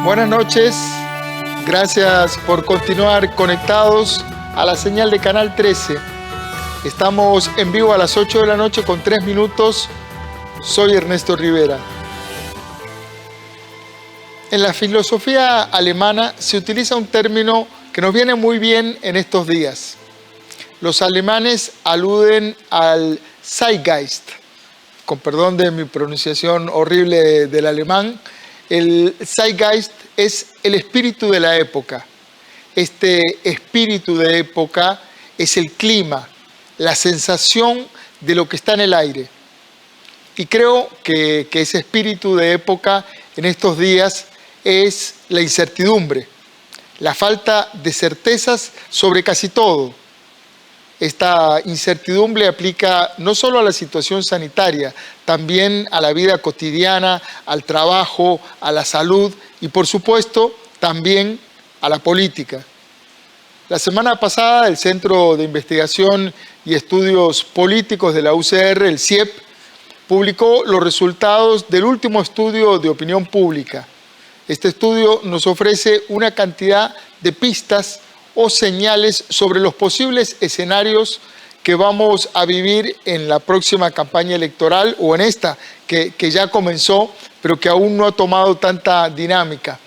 Buenas noches, gracias por continuar conectados a la señal de Canal 13. Estamos en vivo a las 8 de la noche con 3 minutos. Soy Ernesto Rivera. En la filosofía alemana se utiliza un término que nos viene muy bien en estos días. Los alemanes aluden al Zeitgeist, con perdón de mi pronunciación horrible del alemán. El Zeitgeist es el espíritu de la época. Este espíritu de época es el clima, la sensación de lo que está en el aire. Y creo que ese espíritu de época en estos días es la incertidumbre, la falta de certezas sobre casi todo. Esta incertidumbre aplica no solo a la situación sanitaria, también a la vida cotidiana, al trabajo, a la salud y, por supuesto, también a la política. La semana pasada, el Centro de Investigación y Estudios Políticos de la UCR, el CIEP, publicó los resultados del último estudio de opinión pública. Este estudio nos ofrece una cantidad de pistas o señales sobre los posibles escenarios que vamos a vivir en la próxima campaña electoral o en esta que ya comenzó, pero que aún no ha tomado tanta dinámica.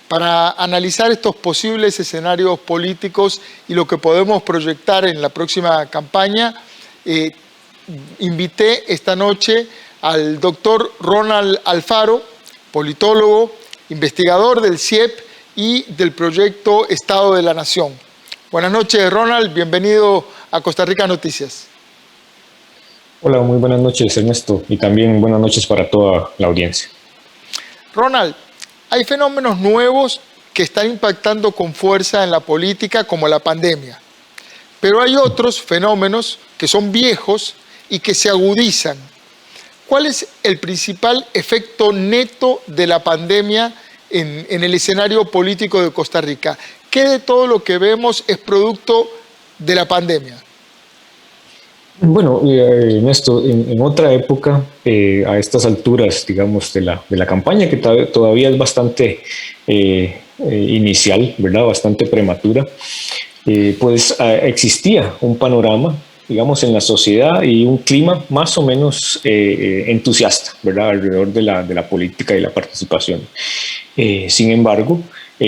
Para analizar estos posibles escenarios políticos y lo que podemos proyectar en la próxima campaña, invité esta noche al doctor Ronald Alfaro, politólogo, investigador del CIEP y del proyecto Estado de la Nación. Buenas noches, Ronald, bienvenido a Costa Rica Noticias. Hola, muy buenas noches, Ernesto, y también buenas noches para toda la audiencia. Ronald, hay fenómenos nuevos que están impactando con fuerza en la política, como la pandemia, pero hay otros fenómenos que son viejos y que se agudizan. ¿Cuál es el principal efecto neto de la pandemia en el escenario político de Costa Rica? ¿Qué de todo lo que vemos es producto de la pandemia? Bueno, Ernesto, en otra época, a estas alturas, digamos, de la campaña, que todavía es bastante inicial, ¿verdad? Bastante prematura, pues existía un panorama, digamos, en la sociedad y un clima más o menos entusiasta, ¿verdad? Alrededor de la política y la participación. Sin embargo,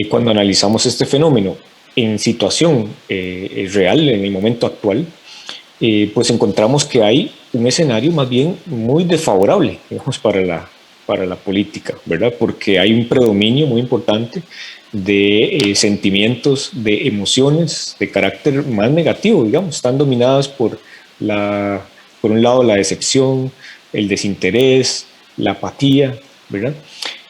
cuando analizamos este fenómeno en situación real, en el momento actual, pues encontramos que hay un escenario más bien muy desfavorable, digamos, para la política, ¿verdad? Porque hay un predominio muy importante de sentimientos, de emociones de carácter más negativo, digamos, están dominadas por un lado la decepción, el desinterés, la apatía, ¿verdad?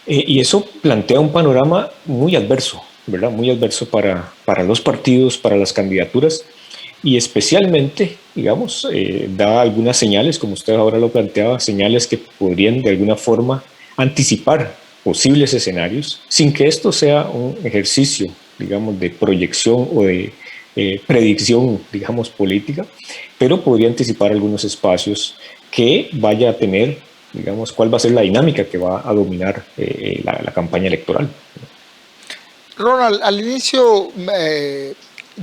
Y eso plantea un panorama muy adverso, ¿verdad? Muy adverso para los partidos, para las candidaturas, y especialmente, digamos, da algunas señales, como usted ahora lo planteaba, señales que podrían de alguna forma anticipar posibles escenarios, sin que esto sea un ejercicio, digamos, de proyección o de predicción, digamos, política, pero podría anticipar algunos espacios que vaya a tener, digamos, cuál va a ser la dinámica que va a dominar la campaña electoral. Ronald, al inicio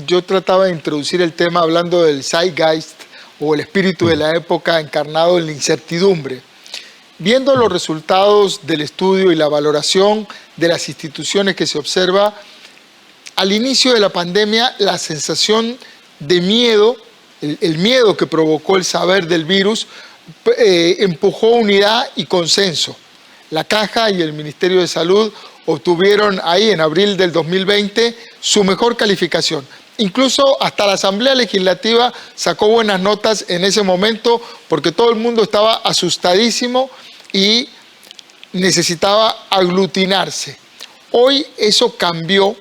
yo trataba de introducir el tema hablando del Zeitgeist o el espíritu de la época encarnado en la incertidumbre. Viendo los resultados del estudio y la valoración de las instituciones que se observa, al inicio de la pandemia la sensación de miedo, el miedo que provocó el saber del virus, empujó unidad y consenso. La Caja y el Ministerio de Salud obtuvieron ahí en abril del 2020 su mejor calificación. Incluso hasta la Asamblea Legislativa sacó buenas notas en ese momento porque todo el mundo estaba asustadísimo y necesitaba aglutinarse. Hoy eso cambió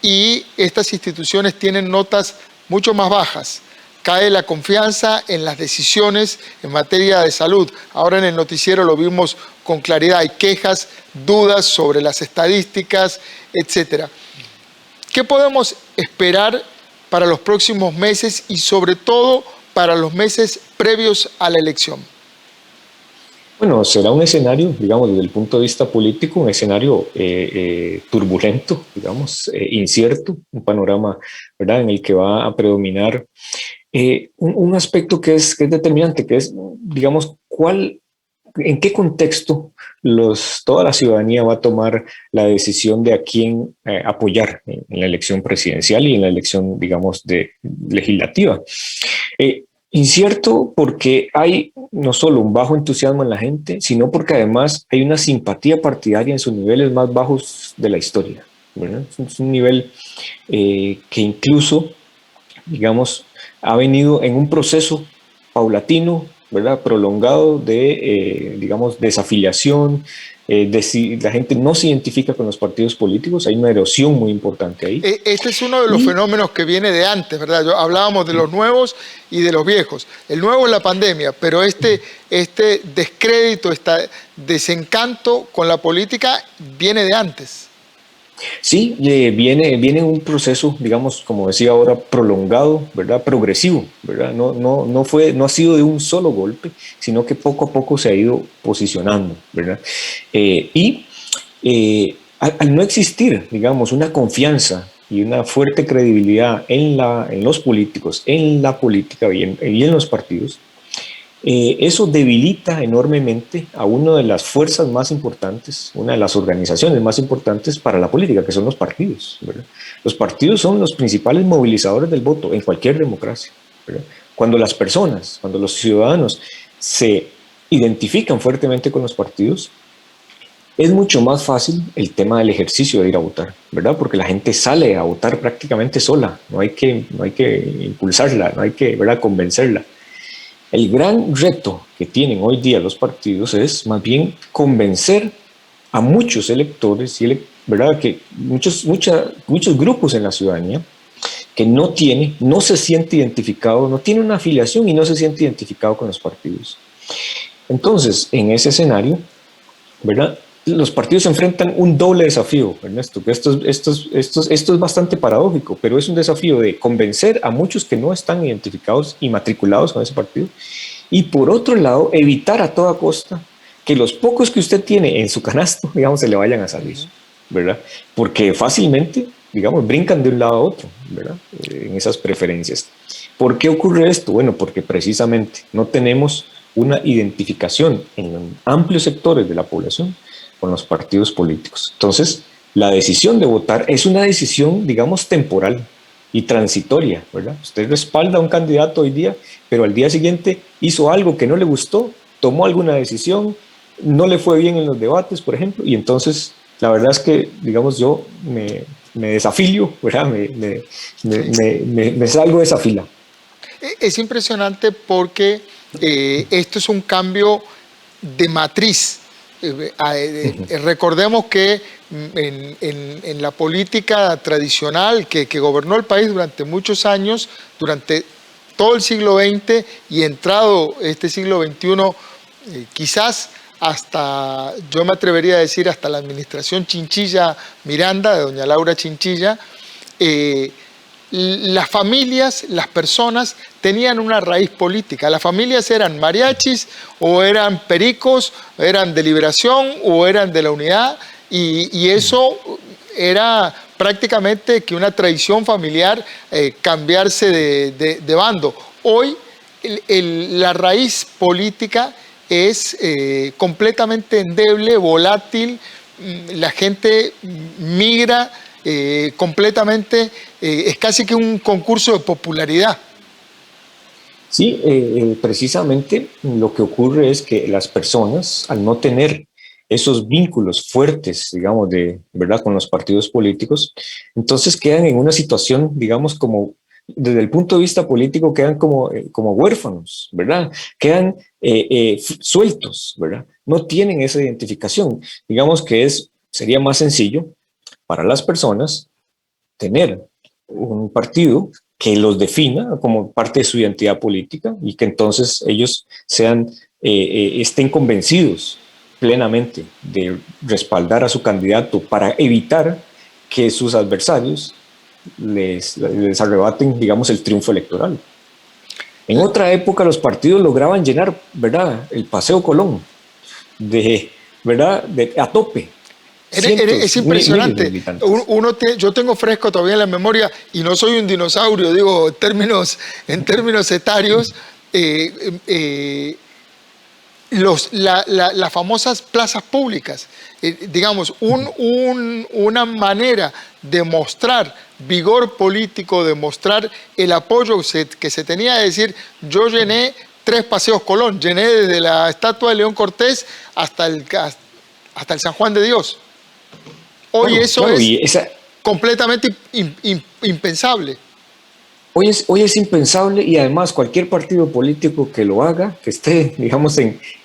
y estas instituciones tienen notas mucho más bajas. Cae la confianza en las decisiones en materia de salud. Ahora en el noticiero lo vimos con claridad. Hay quejas, dudas sobre las estadísticas, etc. ¿Qué podemos esperar para los próximos meses y sobre todo para los meses previos a la elección? Bueno, será un escenario, digamos, desde el punto de vista político, un escenario turbulento, digamos, incierto, un panorama, ¿verdad?, en el que va a predominar un aspecto que es determinante, que es, digamos, en qué contexto toda la ciudadanía va a tomar la decisión de a quién apoyar en la elección presidencial y en la elección, digamos, legislativa. Incierto porque hay no solo un bajo entusiasmo en la gente, sino porque además hay una simpatía partidaria en sus niveles más bajos de la historia, ¿verdad? Es un nivel que incluso, digamos, ha venido en un proceso paulatino, ¿verdad?, prolongado de, digamos, desafiliación, si la gente no se identifica con los partidos políticos, hay una erosión muy importante ahí. Este es uno de los fenómenos que viene de antes, ¿verdad? Hablábamos de los nuevos y de los viejos. El nuevo es la pandemia, pero este descrédito, este desencanto con la política viene de antes. Sí, viene un proceso, digamos, como decía ahora, prolongado, ¿verdad? Progresivo, ¿verdad? No ha sido de un solo golpe, sino que poco a poco se ha ido posicionando, ¿verdad? Al no existir, digamos, una confianza y una fuerte credibilidad en los políticos, en la política y en los partidos, eso debilita enormemente a una de las fuerzas más importantes, una de las organizaciones más importantes para la política, que son los partidos, ¿verdad? Los partidos son los principales movilizadores del voto en cualquier democracia, ¿verdad? Cuando las personas, cuando los ciudadanos se identifican fuertemente con los partidos, es mucho más fácil el tema del ejercicio de ir a votar, ¿verdad? Porque la gente sale a votar prácticamente sola, no hay que impulsarla, no hay que, ¿verdad?, convencerla. El gran reto que tienen hoy día los partidos es más bien convencer a muchos electores, ¿verdad?, que muchos grupos en la ciudadanía que no se siente identificado, no tiene una afiliación y no se siente identificado con los partidos. Entonces, en ese escenario, ¿verdad?, los partidos se enfrentan un doble desafío, Ernesto, que esto es bastante paradójico, pero es un desafío de convencer a muchos que no están identificados y matriculados con ese partido, y por otro lado, evitar a toda costa que los pocos que usted tiene en su canasto, digamos, se le vayan a salir, ¿verdad? Porque fácilmente, digamos, brincan de un lado a otro, ¿verdad?, en esas preferencias. ¿Por qué ocurre esto? Bueno, porque precisamente no tenemos una identificación en amplios sectores de la población con los partidos políticos. Entonces, la decisión de votar es una decisión, digamos, temporal y transitoria, ¿verdad? Usted respalda a un candidato hoy día, pero al día siguiente hizo algo que no le gustó, tomó alguna decisión, no le fue bien en los debates, por ejemplo, y entonces la verdad es que, digamos, yo me desafilio, ¿verdad? Me salgo de esa fila. Es impresionante porque esto es un cambio de matriz. Recordemos que en la política tradicional que gobernó el país durante muchos años, durante todo el siglo XX y entrado este siglo XXI, quizás hasta, yo me atrevería a decir, hasta la administración Chinchilla Miranda, de doña Laura Chinchilla, las familias, las personas tenían una raíz política. Las familias eran mariachis, o eran pericos, eran de Liberación, o eran de la Unidad, y eso era prácticamente que una tradición familiar cambiarse de bando. Hoy la raíz política es completamente endeble, volátil, la gente migra completamente, es casi que un concurso de popularidad. Sí, precisamente lo que ocurre es que las personas, al no tener esos vínculos fuertes, digamos, ¿verdad?, con los partidos políticos, entonces quedan en una situación, digamos, como desde el punto de vista político, quedan como huérfanos, ¿verdad? Quedan sueltos, ¿verdad? No tienen esa identificación. Digamos que sería más sencillo para las personas tener un partido que los defina como parte de su identidad política y que entonces ellos estén convencidos plenamente de respaldar a su candidato para evitar que sus adversarios les arrebaten, digamos, el triunfo electoral. En otra época los partidos lograban llenar, ¿verdad?, el Paseo Colón, ¿verdad? A tope. Es impresionante. Yo tengo fresco todavía en la memoria, y no soy un dinosaurio, digo, en términos etarios, las famosas plazas públicas. Digamos, una manera de mostrar vigor político, de mostrar el apoyo que se tenía, de decir, yo llené 3 paseos Colón, llené desde la estatua de León Cortés hasta el San Juan de Dios. Hoy eso es completamente impensable. Hoy es impensable, y además cualquier partido político que lo haga, que esté, digamos,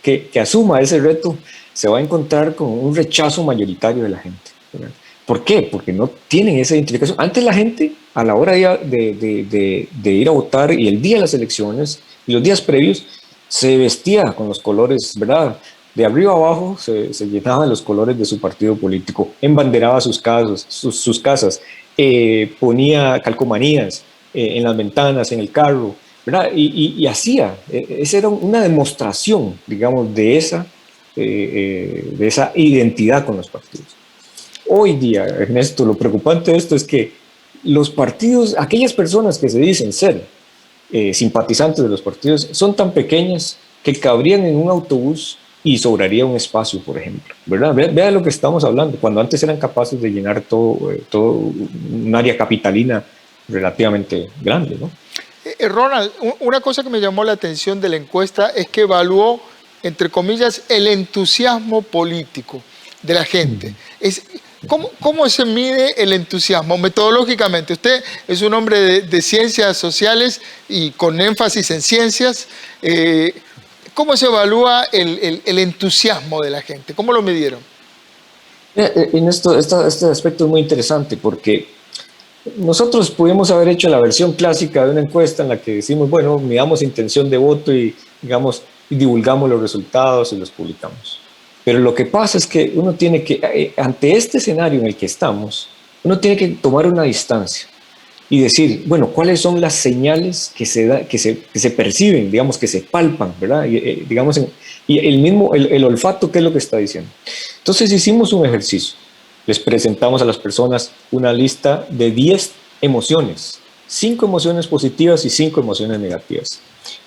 que asuma ese reto, se va a encontrar con un rechazo mayoritario de la gente, ¿verdad? ¿Por qué? Porque no tienen esa identificación. Antes la gente, a la hora de ir a votar y el día de las elecciones y los días previos, se vestía con los colores, ¿verdad? De arriba a abajo se llenaba de los colores de su partido político, embanderaba sus casas, ponía calcomanías en las ventanas, en el carro, ¿verdad? Y hacía, esa era una demostración, digamos, de esa identidad con los partidos. Hoy día, Ernesto, lo preocupante de esto es que los partidos, aquellas personas que se dicen ser simpatizantes de los partidos, son tan pequeñas que cabrían en un autobús y sobraría un espacio, por ejemplo, ¿verdad? Vea de lo que estamos hablando, cuando antes eran capaces de llenar todo un área capitalina relativamente grande, ¿no? Ronald, una cosa que me llamó la atención de la encuesta es que evaluó, entre comillas, el entusiasmo político de la gente. ¿Cómo se mide el entusiasmo metodológicamente? Usted es un hombre de ciencias sociales y con énfasis en ciencias. ¿Cómo se evalúa el entusiasmo de la gente? ¿Cómo lo midieron? En este aspecto es muy interesante, porque nosotros pudimos haber hecho la versión clásica de una encuesta en la que decimos, bueno, midamos intención de voto y, digamos, divulgamos los resultados y los publicamos. Pero lo que pasa es que uno tiene que, ante este escenario en el que estamos, uno tiene que tomar una distancia y decir, bueno, ¿cuáles son las señales que se perciben, digamos, que se palpan, ¿verdad? Y el olfato, ¿qué es lo que está diciendo? Entonces hicimos un ejercicio. Les presentamos a las personas una lista de 10 emociones, 5 emociones positivas y 5 emociones negativas,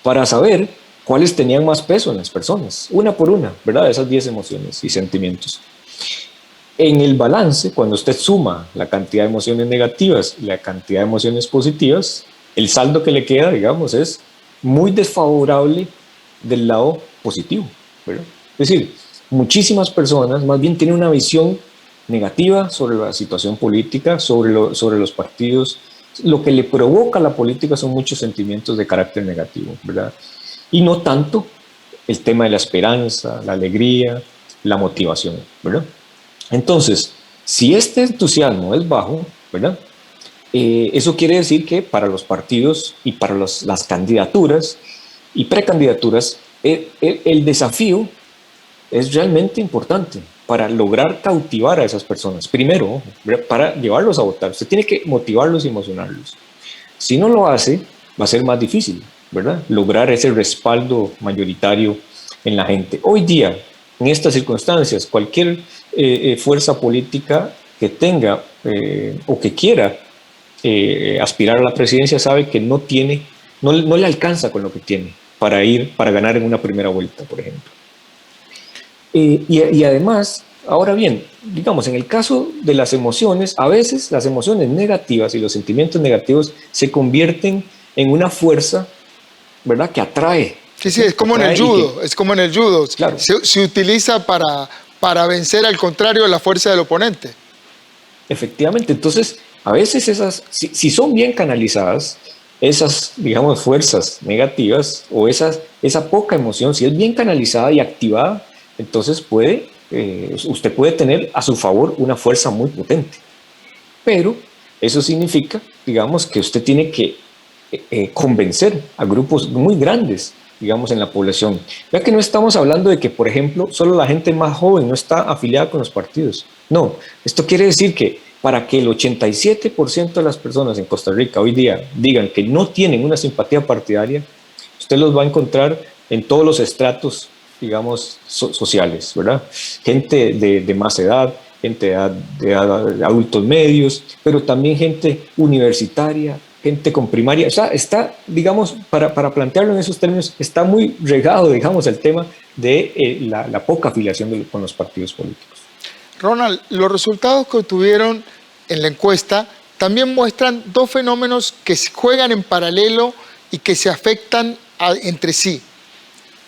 para saber cuáles tenían más peso en las personas, una por una, ¿verdad? Esas 10 emociones y sentimientos. En el balance, cuando usted suma la cantidad de emociones negativas y la cantidad de emociones positivas, el saldo que le queda, digamos, es muy desfavorable del lado positivo, ¿verdad? Es decir, muchísimas personas más bien tienen una visión negativa sobre la situación política, sobre los partidos. Lo que le provoca a la política son muchos sentimientos de carácter negativo, ¿verdad? Y no tanto el tema de la esperanza, la alegría, la motivación, ¿verdad? Entonces, si este entusiasmo es bajo, ¿verdad? Eso quiere decir que para los partidos y para las candidaturas y precandidaturas, el desafío es realmente importante para lograr cautivar a esas personas. Primero, para llevarlos a votar, usted tiene que motivarlos y emocionarlos. Si no lo hace, va a ser más difícil, ¿verdad? Lograr ese respaldo mayoritario en la gente. Hoy día, en estas circunstancias, cualquier fuerza política que tenga o que quiera aspirar a la presidencia sabe que no le alcanza con lo que tiene para ganar en una primera vuelta, por ejemplo. Y además, ahora bien, digamos, en el caso de las emociones, a veces las emociones negativas y los sentimientos negativos se convierten en una fuerza, ¿verdad?, que atrae. Sí, es como en el judo, es como en el judo. Claro. Se utiliza para vencer al contrario de la fuerza del oponente. Efectivamente, entonces, a veces si son bien canalizadas, esas, digamos, fuerzas negativas o esa poca emoción, si es bien canalizada y activada, entonces usted puede tener a su favor una fuerza muy potente. Pero eso significa, digamos, que usted tiene que convencer a grupos muy grandes, digamos, en la población. Vea que no estamos hablando de que, por ejemplo, solo la gente más joven no está afiliada con los partidos. No, esto quiere decir que para que el 87% de las personas en Costa Rica hoy día digan que no tienen una simpatía partidaria, usted los va a encontrar en todos los estratos digamos, sociales, ¿verdad? Gente de más edad, gente de adultos medios, pero también gente universitaria, gente con primaria. O sea, está, digamos, para plantearlo en esos términos, está muy regado, digamos, el tema de la poca afiliación con los partidos políticos. Ronald, los resultados que obtuvieron en la encuesta también muestran dos fenómenos que se juegan en paralelo y que se afectan entre sí.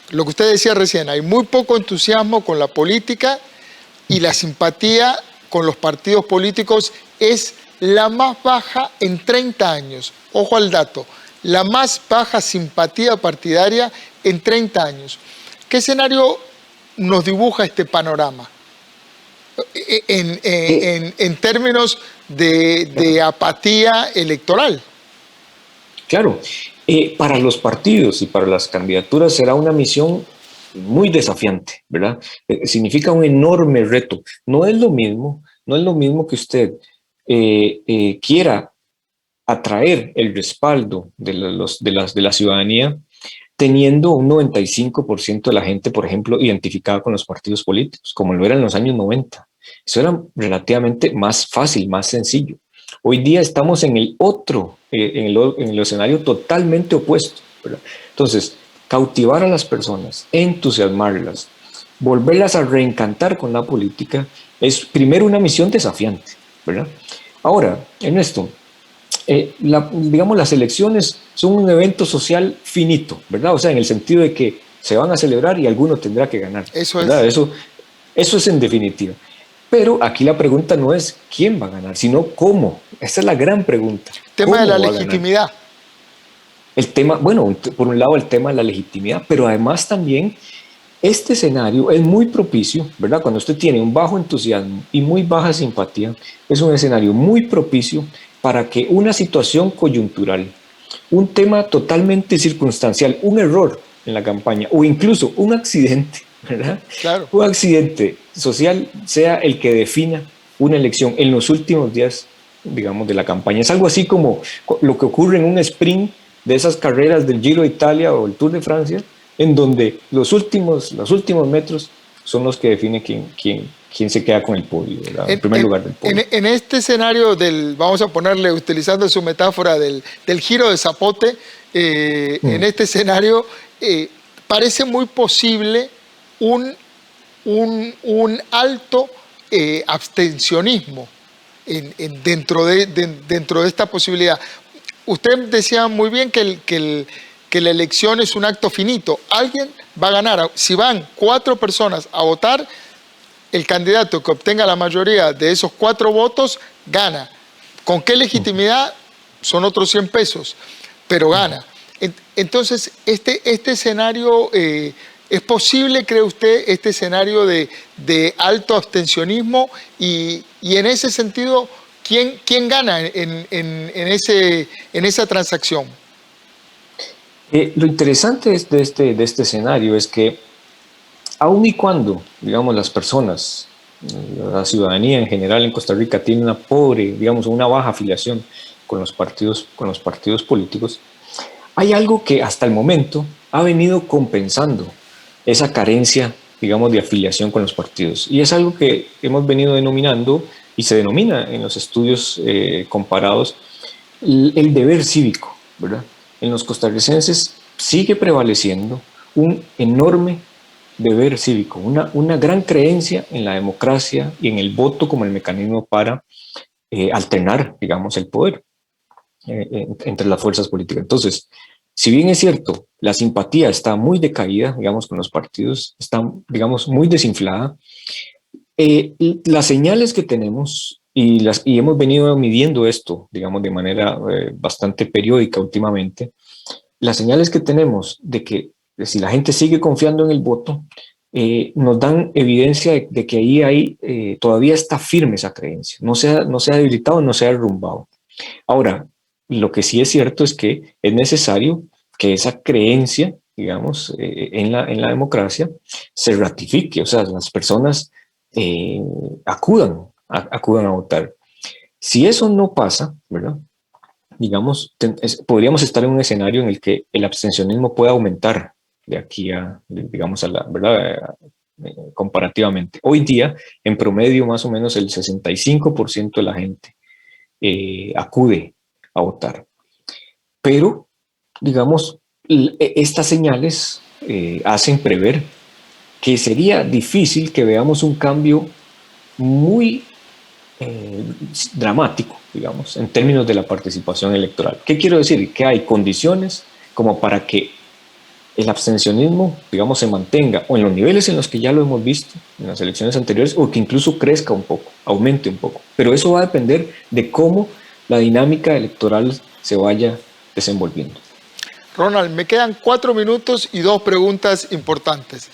Lo que usted decía recién, hay muy poco entusiasmo con la política y la simpatía con los partidos políticos es la más baja en 30 años. Ojo al dato, la más baja simpatía partidaria en 30 años. ¿Qué escenario nos dibuja este panorama? En términos de apatía electoral. Claro, para los partidos y para las candidaturas será una misión muy desafiante, ¿verdad? Significa un enorme reto. No es lo mismo que usted quiera atraer el respaldo de la ciudadanía teniendo un 95% de la gente, por ejemplo, identificada con los partidos políticos, como lo era en los años 90. Eso era relativamente más fácil, más sencillo. Hoy día estamos en el otro, en el escenario totalmente opuesto, ¿verdad? Entonces, cautivar a las personas, entusiasmarlas, volverlas a reencantar con la política, es primero una misión desafiante, ¿verdad? Ahora, Ernesto, digamos, las elecciones son un evento social finito, ¿verdad? O sea, en el sentido de que se van a celebrar y alguno tendrá que ganar, Eso ¿verdad? es. Eso es en definitiva. Pero aquí la pregunta no es quién va a ganar, sino cómo. Esa es la gran pregunta. Tema de la legitimidad. El tema, bueno, por un lado el tema de la legitimidad, pero además también este escenario es muy propicio, ¿verdad? Cuando usted tiene un bajo entusiasmo y muy baja simpatía, es un escenario muy propicio para que una situación coyuntural, un tema totalmente circunstancial, un error en la campaña o incluso un accidente, ¿verdad? Claro. Un accidente social sea el que defina una elección en los últimos días, digamos, de la campaña. Es algo así como lo que ocurre en un sprint de esas carreras del Giro de Italia o el Tour de Francia, en donde los últimos metros son los que definen quién se queda con el podio, ¿verdad? En primer lugar del podio. En este escenario vamos a ponerle, utilizando su metáfora del giro de Zapote, en este escenario parece muy posible un alto abstencionismo dentro de esta posibilidad. Usted decía muy bien que la elección es un acto finito. Alguien va a ganar. Si van 4 personas a votar, el candidato que obtenga la mayoría de esos 4 votos gana. ¿Con qué legitimidad? Son otros 100 pesos, pero gana. Entonces, este escenario, ¿es posible, cree usted, este escenario de alto abstencionismo? Y en ese sentido, ¿quién gana en esa transacción? Lo interesante de este escenario es que aun y cuando, digamos, las personas, la ciudadanía en general en Costa Rica tiene una pobre, digamos, una baja afiliación con los partidos políticos, hay algo que hasta el momento ha venido compensando esa carencia, digamos, de afiliación con los partidos. Y es algo que hemos venido denominando y se denomina en los estudios comparados el deber cívico, ¿verdad? En los costarricenses sigue prevaleciendo un enorme deber cívico, una gran creencia en la democracia y en el voto como el mecanismo para alternar, digamos, el poder entre las fuerzas políticas. Entonces, si bien es cierto, la simpatía está muy decaída, digamos, con los partidos, está, digamos, muy desinflada, las señales que tenemos y hemos venido midiendo esto, digamos, de manera bastante periódica últimamente, las señales que tenemos de que si la gente sigue confiando en el voto, nos dan evidencia de que ahí todavía está firme esa creencia, no se ha debilitado, no se ha derrumbado. Ahora, lo que sí es cierto es que es necesario que esa creencia, digamos, en la democracia se ratifique, o sea, las personas acudan a votar. Si eso no pasa, ¿verdad? Digamos, podríamos estar en un escenario en el que el abstencionismo pueda aumentar, de aquí a, digamos, a la verdad, comparativamente. Hoy día, en promedio, más o menos el 65% de la gente acude a votar. Pero, digamos, estas señales hacen prever que sería difícil que veamos un cambio muy dramático, digamos, en términos de la participación electoral. ¿Qué quiero decir? Que hay condiciones como para que el abstencionismo, digamos, se mantenga o en los niveles en los que ya lo hemos visto en las elecciones anteriores, o que incluso crezca un poco, aumente un poco. Pero eso va a depender de cómo la dinámica electoral se vaya desenvolviendo. Ronald, me quedan 4 minutos y 2 preguntas importantes.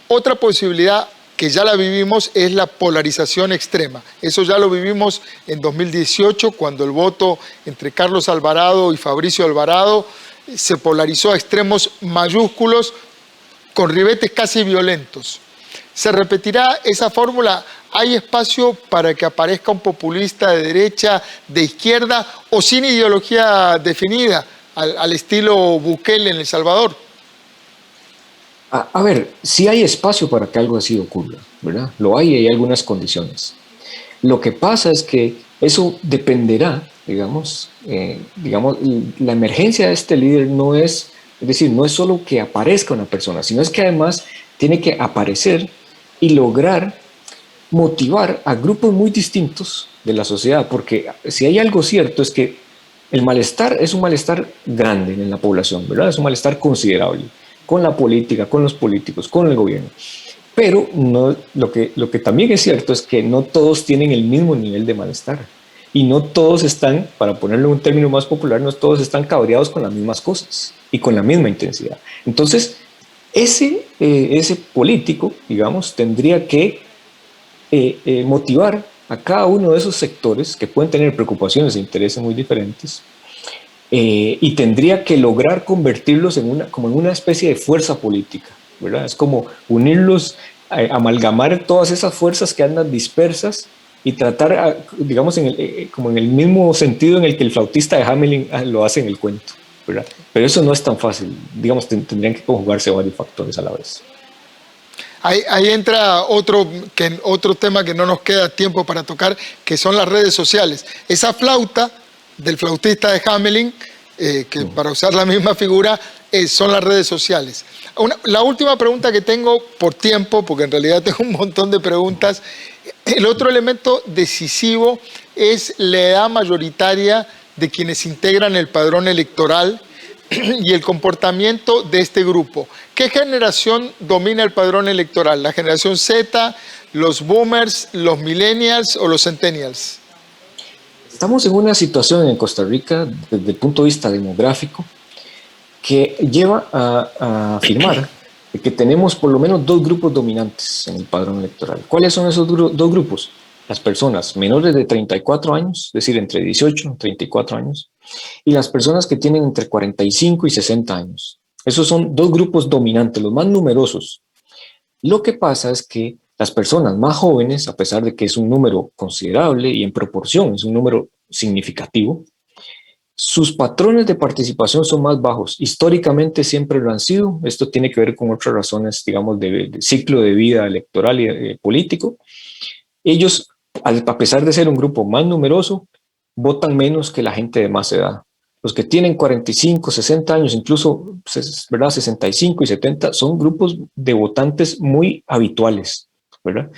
Otra posibilidad que ya la vivimos es la polarización extrema. Eso ya lo vivimos en 2018, cuando el voto entre Carlos Alvarado y Fabricio Alvarado se polarizó a extremos mayúsculos con ribetes casi violentos. ¿Se repetirá esa fórmula? ¿Hay espacio para que aparezca un populista de derecha, de izquierda o sin ideología definida, al estilo Bukele en El Salvador? A ver, sí hay espacio para que algo así ocurra, ¿verdad? Lo hay y hay algunas condiciones. Lo que pasa es que eso dependerá, digamos, la emergencia de este líder no es decir, no es solo que aparezca una persona, sino es que además tiene que aparecer y lograr motivar a grupos muy distintos de la sociedad, porque si hay algo cierto es que el malestar es un malestar grande en la población, ¿verdad? Es un malestar considerable con la política, con los políticos, con el gobierno. Pero no, lo que también es cierto es que no todos tienen el mismo nivel de malestar. Y no todos están, para ponerlo en un término más popular, no todos están cabreados con las mismas cosas y con la misma intensidad. Entonces, ese político, digamos, tendría que motivar a cada uno de esos sectores que pueden tener preocupaciones e intereses muy diferentes, y tendría que lograr convertirlos como en una especie de fuerza política, ¿verdad? Es como unirlos, amalgamar todas esas fuerzas que andan dispersas y tratar, digamos, como en el mismo sentido en el que el flautista de Hamelin lo hace en el cuento, ¿verdad? Pero eso no es tan fácil, digamos, tendrían que conjugarse varios factores a la vez. Ahí entra otro tema que no nos queda tiempo para tocar, que son las redes sociales. Esa flauta del flautista de Hamelin, que para usar la misma figura, son las redes sociales. La última pregunta que tengo por tiempo, porque en realidad tengo un montón de preguntas, el otro elemento decisivo es la edad mayoritaria de quienes integran el padrón electoral y el comportamiento de este grupo. ¿Qué generación domina el padrón electoral? ¿La generación Z, los boomers, los millennials o los centennials? Estamos en una situación en Costa Rica, desde el punto de vista demográfico, que lleva a afirmar que tenemos por lo menos 2 grupos dominantes en el padrón electoral. ¿Cuáles son esos 2 grupos? Las personas menores de 34 años, es decir, entre 18 y 34 años, y las personas que tienen entre 45 y 60 años. Esos son 2 grupos dominantes, los más numerosos. Lo que pasa es que las personas más jóvenes, a pesar de que es un número considerable y en proporción es un número significativo, sus patrones de participación son más bajos. Históricamente siempre lo han sido. Esto tiene que ver con otras razones, digamos, de ciclo de vida electoral y político. Ellos, a pesar de ser un grupo más numeroso, votan menos que la gente de más edad. Los que tienen 45, 60 años, incluso, ¿verdad?, 65 y 70, son grupos de votantes muy habituales, ¿verdad?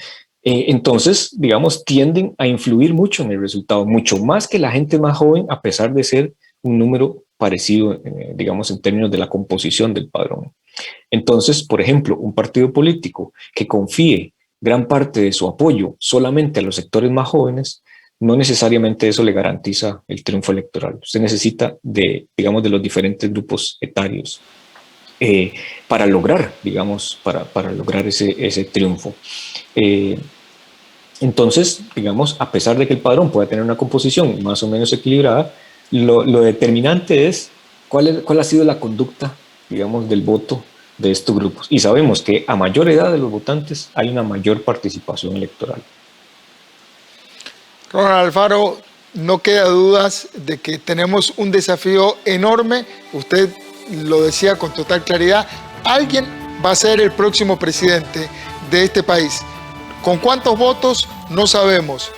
Entonces, digamos, tienden a influir mucho en el resultado, mucho más que la gente más joven, a pesar de ser un número parecido, digamos, en términos de la composición del padrón. Entonces, por ejemplo, un partido político que confíe gran parte de su apoyo solamente a los sectores más jóvenes, no necesariamente eso le garantiza el triunfo electoral. Usted necesita digamos, de los diferentes grupos etarios para lograr, digamos, para lograr ese triunfo. Entonces, digamos, a pesar de que el padrón pueda tener una composición más o menos equilibrada, lo determinante es cuál ha sido la conducta, digamos, del voto de estos grupos. Y sabemos que a mayor edad de los votantes hay una mayor participación electoral. Ronald Alfaro, no queda dudas de que tenemos un desafío enorme. Usted lo decía con total claridad, alguien va a ser el próximo presidente de este país. ¿Con cuántos votos? No sabemos.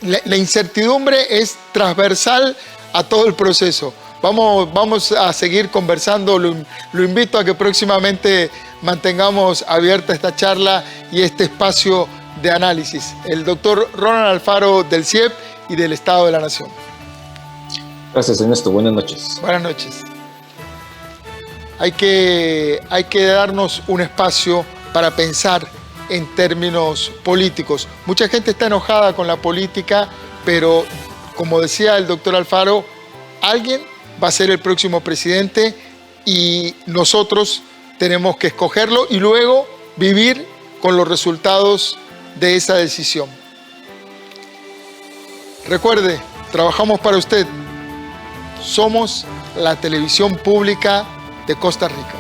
La incertidumbre es transversal a todo el proceso. Vamos a seguir conversando. Lo invito a que próximamente mantengamos abierta esta charla y este espacio de análisis. El doctor Ronald Alfaro del CIEP y del Estado de la Nación. Gracias, Ernesto. Buenas noches. Buenas noches. Hay que darnos un espacio para pensar en términos políticos. Mucha gente está enojada con la política, pero como decía el doctor Alfaro, alguien va a ser el próximo presidente y nosotros tenemos que escogerlo y luego vivir con los resultados de esa decisión. Recuerde, trabajamos para usted. Somos la televisión pública de Costa Rica.